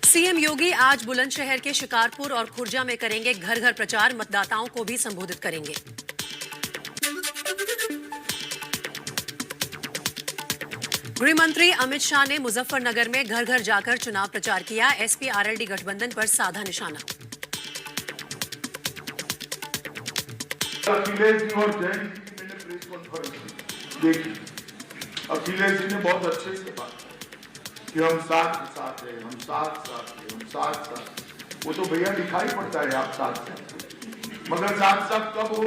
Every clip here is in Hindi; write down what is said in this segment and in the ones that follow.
सीएम योगी आज बुलंदशहर के शिकारपुर और खुर्जा में करेंगे घर घर प्रचार, मतदाताओं को भी संबोधित करेंगे। गृह मंत्री अमित शाह ने मुजफ्फरनगर में घर घर जाकर चुनाव प्रचार किया। एसपी आरएलडी गठबंधन पर साधा निशाना। अखिलेश जी और जैन जी की मैंने प्रेस कॉन्फ्रेंस देखी। अखिलेश जी ने बहुत अच्छे से बात की कि हम साथ हैं, हम साथ हैं। वो तो भैया दिखाई पड़ता है आप साथ हैं, मगर साथ कब हो?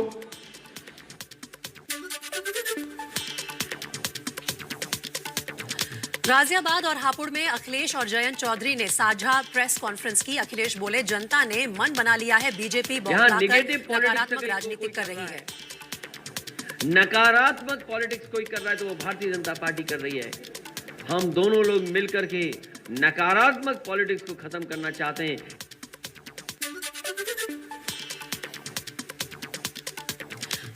गाजियाबाद और हापुड़ में अखिलेश और जयंत चौधरी ने साझा प्रेस कॉन्फ्रेंस की। अखिलेश बोले, जनता ने मन बना लिया है, बीजेपी नकारात्मक राजनीति कर रही है। नकारात्मक पॉलिटिक्स कोई कर रहा है तो वो भारतीय जनता पार्टी कर रही है। हम दोनों लोग मिलकर के नकारात्मक पॉलिटिक्स को खत्म करना चाहते हैं।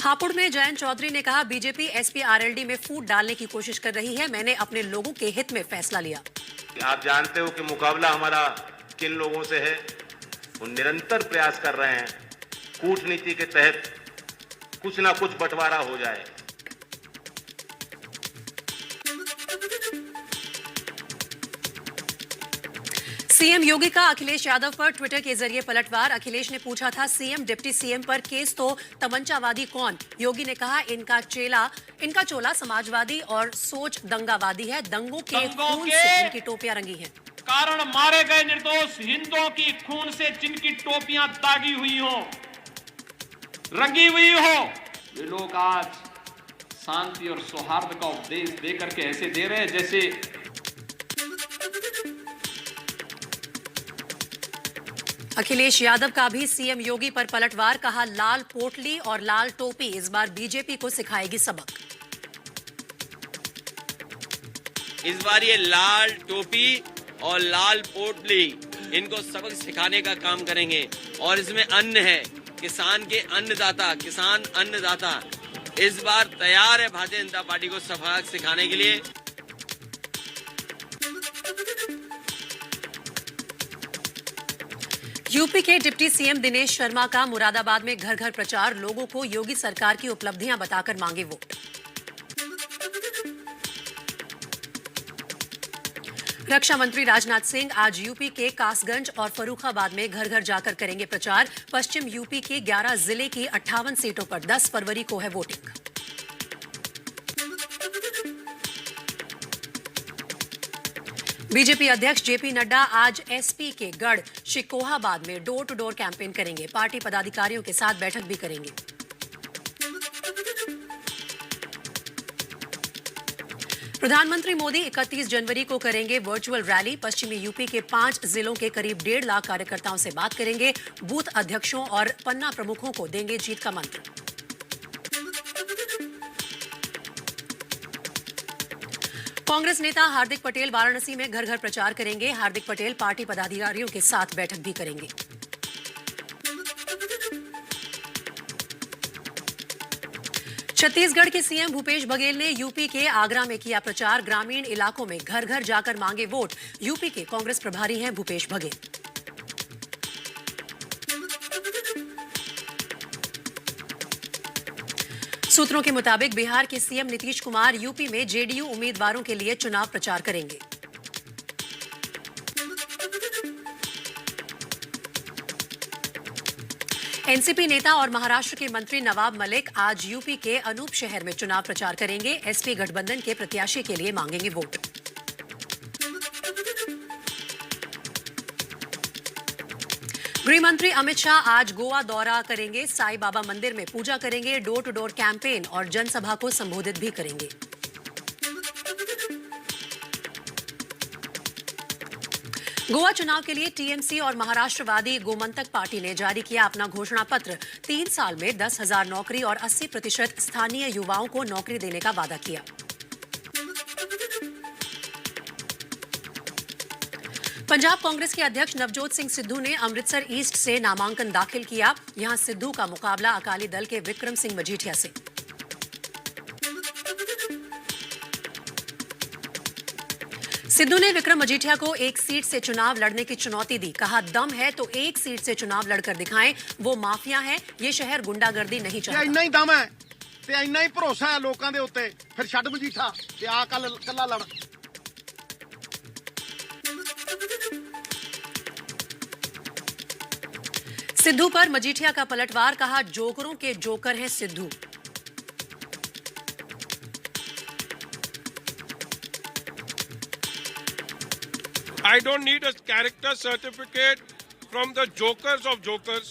हापुड़ में जयंत चौधरी ने कहा, बीजेपी एसपी आरएलडी में फूट डालने की कोशिश कर रही है। मैंने अपने लोगों के हित में फैसला लिया। आप जानते हो कि मुकाबला हमारा किन लोगों से है। वो निरंतर प्रयास कर रहे हैं कूटनीति के तहत कुछ ना कुछ बंटवारा हो जाए। सीएम योगी का अखिलेश यादव पर ट्विटर के जरिए पलटवार। अखिलेश ने पूछा था, सीएम डिप्टी सीएम पर केस तो तमंचावादी कौन? योगी ने कहा, इनका चोला समाजवादी और सोच दंगावादी है। दंगों के खून से इनकी टोपियां रंगी हैं। कारण मारे गए निर्दोष हिंदुओं की खून से जिनकी टोपियां दागी हुई हो, रंगी हुई हो, वे लोग आज शांति और सौहार्द का उपदेश दे करके ऐसे दे रहे हैं जैसे अखिलेश यादव का भी सीएम योगी पर पलटवार। कहा, लाल पोटली और लाल टोपी इस बार बीजेपी को सिखाएगी सबक। इस बार ये लाल टोपी और लाल पोटली इनको सबक सिखाने का काम करेंगे। और इसमें अन्न है, किसान के अन्नदाता, किसान अन्नदाता इस बार तैयार है भारतीय जनता पार्टी को सबक सिखाने के लिए। यूपी के डिप्टी सीएम दिनेश शर्मा का मुरादाबाद में घर घर प्रचार। लोगों को योगी सरकार की उपलब्धियां बताकर मांगे वोट। रक्षा मंत्री राजनाथ सिंह आज यूपी के कासगंज और फर्रुखाबाद में घर घर जाकर करेंगे प्रचार। पश्चिम यूपी के 11 जिले की 58 सीटों पर 10 फरवरी को है वोटिंग। बीजेपी अध्यक्ष जेपी नड्डा आज एसपी के गढ़ शिकोहाबाद में डोर टू डोर कैंपेन करेंगे। पार्टी पदाधिकारियों के साथ बैठक भी करेंगे। प्रधानमंत्री मोदी 31 जनवरी को करेंगे वर्चुअल रैली। पश्चिमी यूपी के 5 जिलों के करीब 1.5 लाख कार्यकर्ताओं से बात करेंगे। बूथ अध्यक्षों और पन्ना प्रमुखों को देंगे जीत का मंत्र। कांग्रेस नेता हार्दिक पटेल वाराणसी में घर घर प्रचार करेंगे। हार्दिक पटेल पार्टी पदाधिकारियों के साथ बैठक भी करेंगे। छत्तीसगढ़ के सीएम भूपेश बघेल ने यूपी के आगरा में किया प्रचार। ग्रामीण इलाकों में घर घर जाकर मांगे वोट। यूपी के कांग्रेस प्रभारी हैं भूपेश बघेल। सूत्रों के मुताबिक बिहार के सीएम नीतीश कुमार यूपी में जेडीयू उम्मीदवारों के लिए चुनाव प्रचार करेंगे। एनसीपी नेता और महाराष्ट्र के मंत्री नवाब मलिक आज यूपी के अनूप शहर में चुनाव प्रचार करेंगे। एसपी गठबंधन के प्रत्याशी के लिए मांगेंगे वोट। गृह मंत्री अमित शाह आज गोवा दौरा करेंगे। साईं बाबा मंदिर में पूजा करेंगे। डोर टू डोर कैंपेन और जनसभा को संबोधित भी करेंगे। गोवा चुनाव के लिए टीएमसी और महाराष्ट्रवादी गोमंतक पार्टी ने जारी किया अपना घोषणा पत्र। 3 साल में 10,000 नौकरी और 80% स्थानीय युवाओं को नौकरी देने का वादा किया। पंजाब कांग्रेस के अध्यक्ष नवजोत सिंह सिद्धू ने अमृतसर ईस्ट से नामांकन दाखिल किया। यहां सिद्धू का मुकाबला अकाली दल के विक्रम सिंह मजीठिया से। सिद्धू ने विक्रम मजीठिया को एक सीट से चुनाव लड़ने की चुनौती दी। कहा, दम है तो एक सीट से चुनाव लड़कर दिखाएं। वो माफिया है, ये शहर गुंडागर्दी नहीं चाहता। ਇੰਨਾ ਹੀ ਦਮ ਹੈ ਤੇ ਇੰਨਾ ਹੀ ਭਰੋਸਾ ਹੈ ਲੋਕਾਂ ਦੇ ਉੱਤੇ, ਫਿਰ ਛੱਡ ਮਜੀਠਾ ਤੇ ਆ ਕੱਲਾ ਲੜ। सिद्धू पर मजीठिया का पलटवार। कहा, जोकरों के जोकर हैं Sidhu. I don't need a character certificate from the jokers of jokers.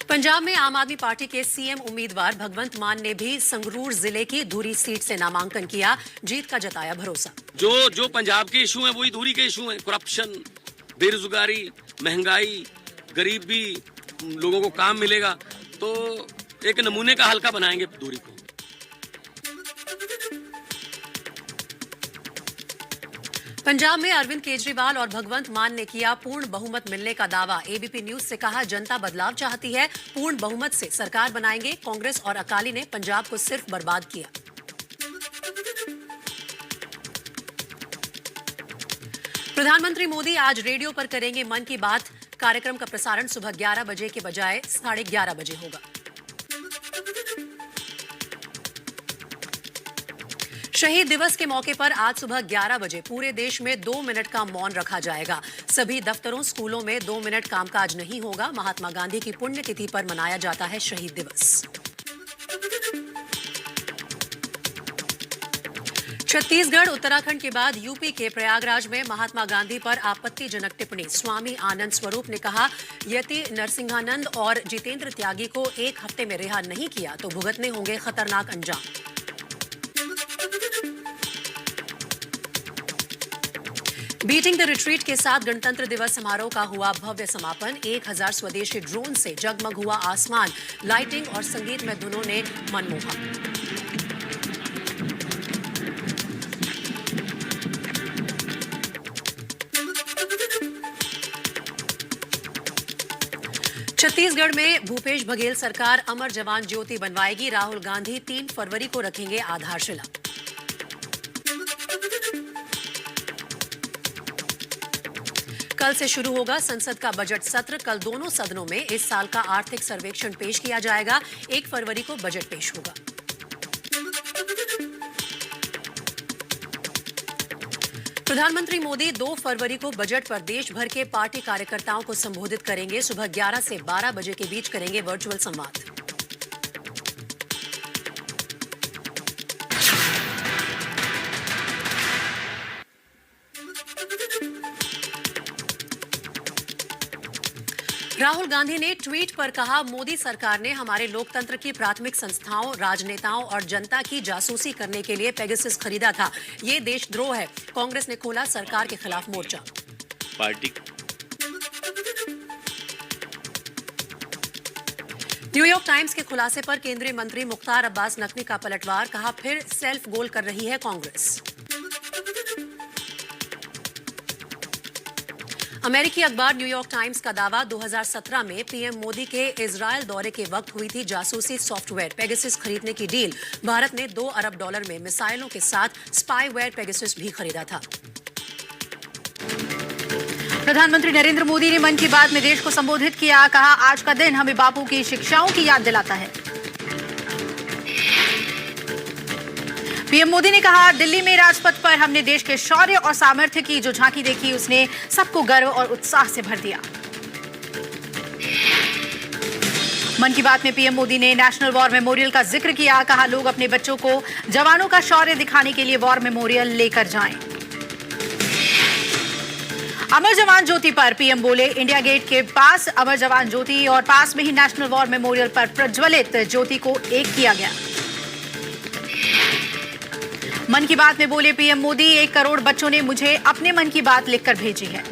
Punjab में आम आदमी पार्टी के सीएम उम्मीदवार भगवंत मान ने भी संगरूर जिले की धुरी सीट से नामांकन किया। जीत का जताया भरोसा। जो पंजाब के इशू हैं वही धुरी के इशू हैं। करप्शन, बेरोजगारी, महंगाई, गरीबी, लोगों को काम मिलेगा तो एक नमूने का हल्का बनाएंगे धुरी को। पंजाब में अरविंद केजरीवाल और भगवंत मान ने किया पूर्ण बहुमत मिलने का दावा। एबीपी न्यूज से कहा, जनता बदलाव चाहती है, पूर्ण बहुमत से सरकार बनाएंगे। कांग्रेस और अकाली ने पंजाब को सिर्फ बर्बाद किया। प्रधानमंत्री मोदी आज रेडियो पर करेंगे मन की बात। कार्यक्रम का प्रसारण सुबह 11 बजे के बजाय 11:30 बजे होगा। शहीद दिवस के मौके पर आज सुबह 11 बजे पूरे देश में 2 मिनट का मौन रखा जाएगा। सभी दफ्तरों, स्कूलों में 2 मिनट कामकाज नहीं होगा। महात्मा गांधी की पुण्यतिथि पर मनाया जाता है शहीद दिवस। छत्तीसगढ़, उत्तराखंड के बाद यूपी के प्रयागराज में महात्मा गांधी पर आपत्तिजनक टिप्पणी। स्वामी आनंद स्वरूप ने कहा, यदि नरसिंहानंद और जितेंद्र त्यागी को 1 हफ्ते में रिहा नहीं किया तो भुगतने होंगे खतरनाक अंजाम। बीटिंग द रिट्रीट के साथ गणतंत्र दिवस समारोह का हुआ भव्य समापन। 1000 स्वदेशी ड्रोन से जगमग हुआ आसमान। लाइटिंग और संगीत में धुनों ने मन मोहा। छत्तीसगढ़ में भूपेश बघेल सरकार अमर जवान ज्योति बनवाएगी। राहुल गांधी 3 फरवरी को रखेंगे आधारशिला। कल से शुरू होगा संसद का बजट सत्र। कल दोनों सदनों में इस साल का आर्थिक सर्वेक्षण पेश किया जाएगा। 1 फरवरी को बजट पेश होगा। प्रधानमंत्री मोदी 2 फरवरी को बजट पर देश भर के पार्टी कार्यकर्ताओं को संबोधित करेंगे। सुबह 11 से 12 बजे के बीच करेंगे वर्चुअल संवाद। राहुल गांधी ने ट्वीट पर कहा, मोदी सरकार ने हमारे लोकतंत्र की प्राथमिक संस्थाओं, राजनेताओं और जनता की जासूसी करने के लिए पेगासस खरीदा था। ये देशद्रोह है। कांग्रेस ने खोला सरकार के खिलाफ मोर्चा। पार्टी न्यूयॉर्क टाइम्स के खुलासे पर केंद्रीय मंत्री मुख्तार अब्बास नकवी का पलटवार। कहा, फिर सेल्फ गोल कर रही है कांग्रेस। अमेरिकी अखबार न्यूयॉर्क टाइम्स का दावा, 2017 में पीएम मोदी के इजरायल दौरे के वक्त हुई थी जासूसी सॉफ्टवेयर पेगासस खरीदने की डील। भारत ने $2 अरब में मिसाइलों के साथ स्पाईवेयर पेगासस भी खरीदा था। प्रधानमंत्री नरेंद्र मोदी ने मन की बात में देश को संबोधित किया। कहा, आज का दिन हमें बापू की शिक्षाओं की याद दिलाता है। पीएम मोदी ने कहा, दिल्ली में राजपथ पर हमने देश के शौर्य और सामर्थ्य की जो झांकी देखी, उसने सबको गर्व और उत्साह से भर दिया। मन की बात में पीएम मोदी ने नेशनल वॉर मेमोरियल का जिक्र किया। कहा, लोग अपने बच्चों को जवानों का शौर्य दिखाने के लिए वॉर मेमोरियल लेकर जाएं। अमर जवान ज्योति पर पीएम बोले, इंडिया गेट के पास अमर जवान ज्योति और पास में ही नेशनल वॉर मेमोरियल पर प्रज्वलित ज्योति को एक किया गया। मन की बात में बोले पीएम मोदी, 1 करोड़ बच्चों ने मुझे अपने मन की बात लिखकर भेजी है।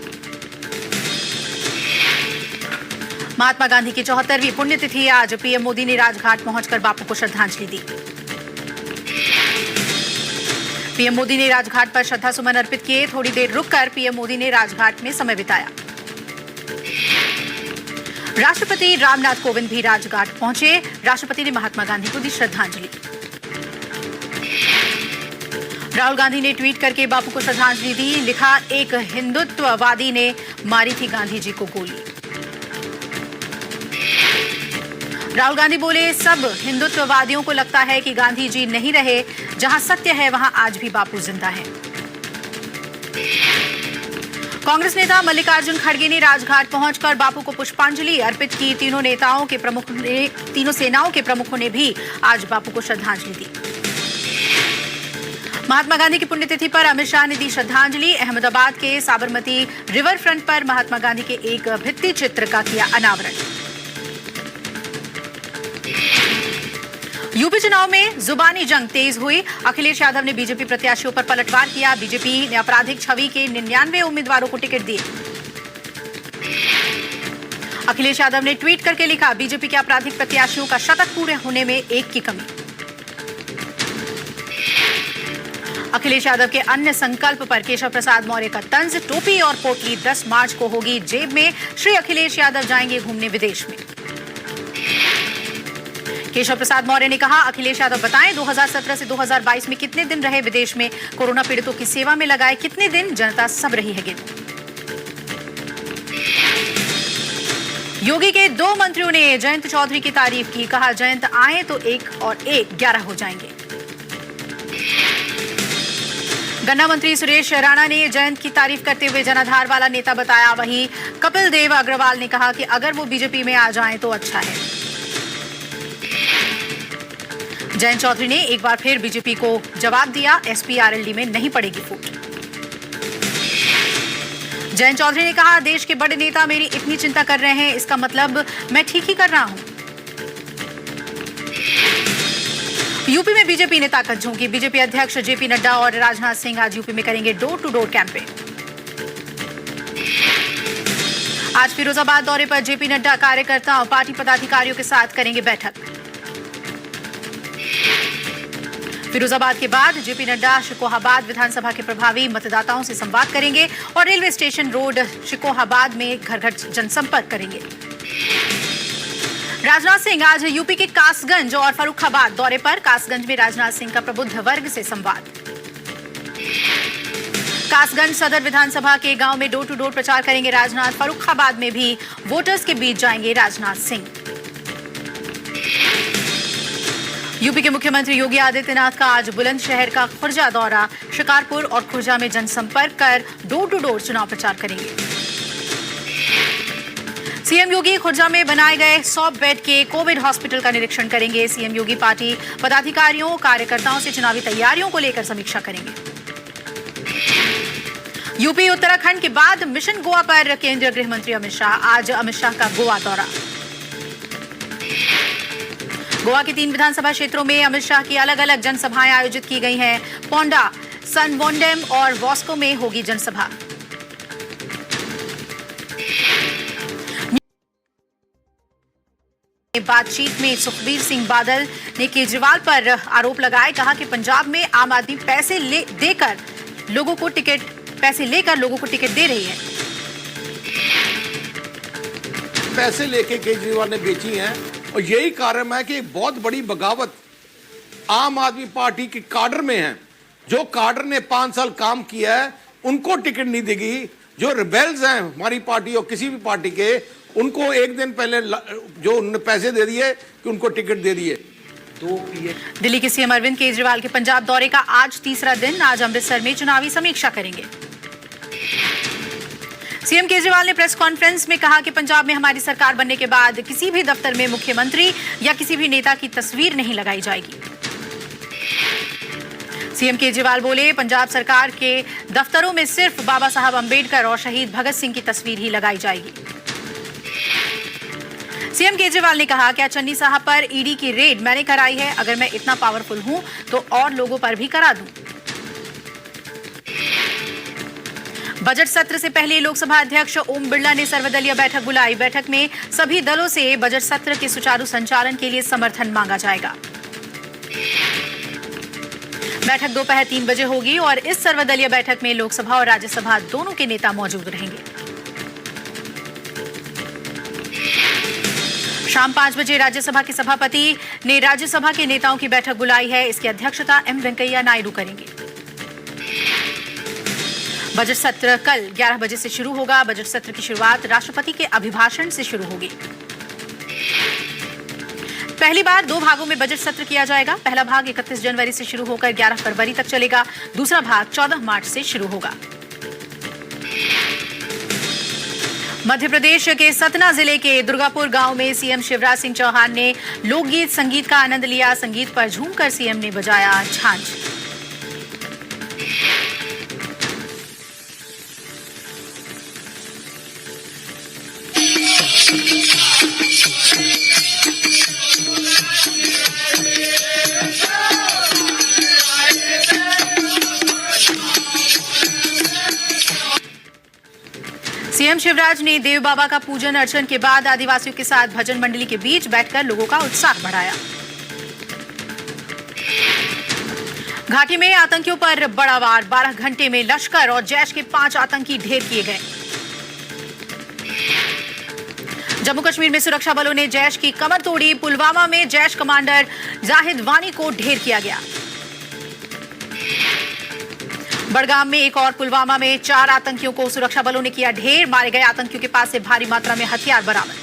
महात्मा गांधी की 74वीं पुण्यतिथि आज। पीएम मोदी ने राजघाट पहुंचकर बापू को श्रद्धांजलि दी। पीएम मोदी ने राजघाट पर श्रद्धासुमन अर्पित किए। थोड़ी देर रुककर पीएम मोदी ने राजघाट में समय बिताया। राष्ट्रपति रामनाथ कोविंद भी राजघाट पहुंचे। राष्ट्रपति ने महात्मा गांधी को दी श्रद्धांजलि। राहुल गांधी ने ट्वीट करके बापू को श्रद्धांजलि दी। लिखा, एक हिंदुत्ववादी ने मारी थी गांधी जी को गोली। राहुल गांधी बोले, सब हिंदुत्ववादियों को लगता है कि गांधी जी नहीं रहे। जहां सत्य है वहां आज भी बापू जिंदा है। कांग्रेस नेता मल्लिकार्जुन खड़गे ने राजघाट पहुंचकर बापू को पुष्पांजलि अर्पित की। तीनों सेनाओं के प्रमुखों ने भी आज बापू को श्रद्धांजलि दी। महात्मा गांधी की पुण्यतिथि पर अमित शाह ने दी श्रद्धांजलि। अहमदाबाद के साबरमती रिवर फ्रंट पर महात्मा गांधी के एक भित्ति चित्र का किया अनावरण। यूपी चुनाव में जुबानी जंग तेज हुई। अखिलेश यादव ने बीजेपी प्रत्याशियों पर पलटवार किया। बीजेपी ने आपराधिक छवि के 99 उम्मीदवारों को टिकट दिए। अखिलेश यादव ने ट्वीट करके लिखा, बीजेपी के आपराधिक प्रत्याशियों का शतक पूरे होने में एक की कमी। अखिलेश यादव के अन्य संकल्प पर केशव प्रसाद मौर्य का तंज, टोपी और पोटली 10 मार्च को होगी जेब में। श्री अखिलेश यादव जाएंगे घूमने विदेश में। केशव प्रसाद मौर्य ने कहा, अखिलेश यादव बताएं 2017 से 2022 में कितने दिन रहे विदेश में, कोरोना पीड़ितों की सेवा में लगाए कितने दिन, जनता सब रही है गिन। योगी के 2 मंत्रियों ने जयंत चौधरी की तारीफ की। कहा, जयंत आए तो 1 और 1 11 हो जाएंगे। गन्ना मंत्री सुरेश राणा ने जयंत की तारीफ करते हुए जनाधार वाला नेता बताया। वहीं कपिल देव अग्रवाल ने कहा कि अगर वो बीजेपी में आ जाएं तो अच्छा है। जयंत चौधरी ने एक बार फिर बीजेपी को जवाब दिया, एसपी-आरएलडी में नहीं पड़ेगी फूट। जयंत चौधरी ने कहा, देश के बड़े नेता मेरी इतनी चिंता कर रहे हैं, इसका मतलब मैं ठीक ही कर रहा हूं। यूपी में बीजेपी ने ताकत झोंकी। बीजेपी अध्यक्ष जेपी नड्डा और राजनाथ सिंह आज यूपी में करेंगे डोर टू डोर कैंपेन। आज फिरोजाबाद दौरे पर जेपी नड्डा कार्यकर्ताओं पार्टी पदाधिकारियों के साथ करेंगे बैठक। फिरोजाबाद के बाद जेपी नड्डा शिकोहाबाद विधानसभा के प्रभावी मतदाताओं से संवाद करेंगे और रेलवे स्टेशन रोड शिकोहाबाद में घर घर जनसंपर्क करेंगे। राजनाथ सिंह आज यूपी के कासगंज और फर्रुखाबाद दौरे पर। कासगंज में राजनाथ सिंह का प्रबुद्ध वर्ग से संवाद। कासगंज सदर विधानसभा के गांव में डोर टू डोर प्रचार करेंगे राजनाथ। फर्रुखाबाद में भी वोटर्स के बीच जाएंगे राजनाथ सिंह। यूपी के मुख्यमंत्री योगी आदित्यनाथ का आज बुलंदशहर का खुर्जा दौरा। शिकारपुर और खुर्जा में जनसंपर्क कर डोर टू डोर चुनाव प्रचार करेंगे। सीएम योगी खुर्जा में बनाए गए 100 बेड के कोविड हॉस्पिटल का निरीक्षण करेंगे। सीएम योगी पार्टी पदाधिकारियों कार्यकर्ताओं से चुनावी तैयारियों को लेकर समीक्षा करेंगे। यूपी उत्तराखंड के बाद मिशन गोवा पर केंद्रीय गृह मंत्री अमित शाह। आज अमित शाह का गोवा दौरा। गोवा के 3 विधानसभा क्षेत्रों में अमित शाह की अलग अलग जनसभाएं आयोजित की गई हैं। पोंडा, सनवोंडेम और वॉस्को में होगी जनसभा। बातचीत में सुखबीर सिंह बादल ने केजरीवाल पर आरोप लगाए। कहा कि पंजाब में आम आदमी पैसे लेकर लोगों को टिकट दे रही है। पैसे लेके केजरीवाल ने बेची हैं और यही कारण है कि बहुत बड़ी बगावत आम आदमी पार्टी के काडर में है। जो काडर ने 5 साल काम किया है उनको टिकट नहीं देगी। जो रिबेल्स हैं हमारी पार्टी और किसी भी पार्टी के, उनको एक दिन पहले जो उन्होंने पैसे दे दिए कि उनको टिकट दे दिए। दिल्ली के सीएम अरविंद केजरीवाल के पंजाब दौरे का आज तीसरा दिन। आज अमृतसर में चुनावी समीक्षा करेंगे। सीएम केजरीवाल ने प्रेस कॉन्फ्रेंस में कहा कि पंजाब में हमारी सरकार बनने के बाद किसी भी दफ्तर में मुख्यमंत्री या किसी भी नेता की तस्वीर नहीं लगाई जाएगी। सीएम केजरीवाल बोले, पंजाब सरकार के दफ्तरों में सिर्फ बाबा साहब अंबेडकर और शहीद भगत सिंह की तस्वीर ही लगाई जाएगी। सीएम केजरीवाल ने कहा, क्या चन्नी साहब पर ईडी की रेड मैंने कराई है? अगर मैं इतना पावरफुल हूं तो और लोगों पर भी करा दूं। बजट सत्र से पहले लोकसभा अध्यक्ष ओम बिरला ने सर्वदलीय बैठक बुलाई। बैठक में सभी दलों से बजट सत्र के सुचारू संचालन के लिए समर्थन मांगा जाएगा। बैठक दोपहर 3 बजे होगी और इस सर्वदलीय बैठक में लोकसभा और राज्यसभा दोनों के नेता मौजूद रहेंगे। शाम 5 बजे राज्यसभा के सभापति ने राज्यसभा के नेताओं की बैठक बुलाई है। इसकी अध्यक्षता एम वेंकैया नायडू करेंगे। बजट सत्र कल 11 बजे से शुरू होगा। बजट सत्र की शुरुआत राष्ट्रपति के अभिभाषण से शुरू होगी। पहली बार 2 भागों में बजट सत्र किया जाएगा। पहला भाग 31 जनवरी से शुरू होकर 11 फरवरी तक चलेगा। दूसरा भाग 14 मार्च से शुरू होगा। मध्य प्रदेश के सतना जिले के दुर्गापुर गांव में सीएम शिवराज सिंह चौहान ने लोकगीत संगीत का आनंद लिया। संगीत पर झूमकर सीएम ने बजाया झांझ। सीएम शिवराज ने देव बाबा का पूजन अर्चन के बाद आदिवासियों के साथ भजन मंडली के बीच बैठकर लोगों का उत्साह बढ़ाया। घाटी में आतंकियों पर बड़ा वार। 12 घंटे में लश्कर और जैश के 5 आतंकी ढेर किए गए। जम्मू कश्मीर में सुरक्षा बलों ने जैश की कमर तोड़ी। पुलवामा में जैश कमांडर जाहिद वानी को ढेर किया गया। बड़गाम में एक और पुलवामा में 4 आतंकियों को सुरक्षा बलों ने किया ढेर। मारे गए आतंकियों के पास से भारी मात्रा में हथियार बरामद।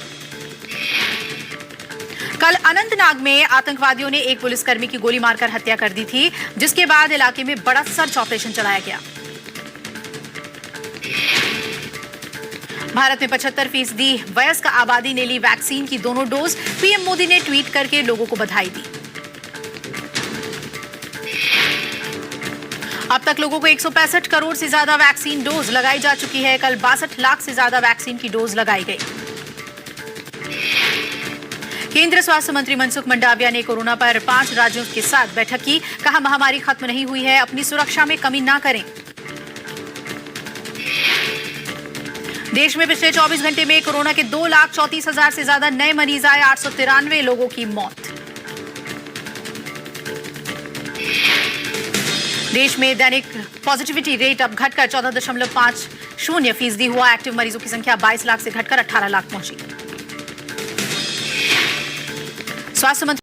कल अनंतनाग में आतंकवादियों ने एक पुलिसकर्मी की गोली मारकर हत्या कर दी थी, जिसके बाद इलाके में बड़ा सर्च ऑपरेशन चलाया गया। भारत में 75% वयस्क आबादी ने ली वैक्सीन की दोनों डोज। पीएम मोदी ने ट्वीट करके लोगों को बधाई दी। अब तक लोगों को 165 करोड़ से ज्यादा वैक्सीन डोज लगाई जा चुकी है। कल 62 लाख से ज्यादा वैक्सीन की डोज लगाई गई। केंद्रीय स्वास्थ्य मंत्री मनसुख मंडाविया ने कोरोना पर 5 राज्यों के साथ बैठक की। कहा, महामारी खत्म नहीं हुई है, अपनी सुरक्षा में कमी ना करें। देश में पिछले 24 घंटे में कोरोना के 2,34,000 से ज्यादा नए मरीज आए। 893 लोगों की मौत। देश में दैनिक पॉजिटिविटी रेट अब घटकर 14.50% हुआ। एक्टिव मरीजों की संख्या 22 लाख से घटकर 18 लाख पहुंची। स्वास्थ्य मंत्री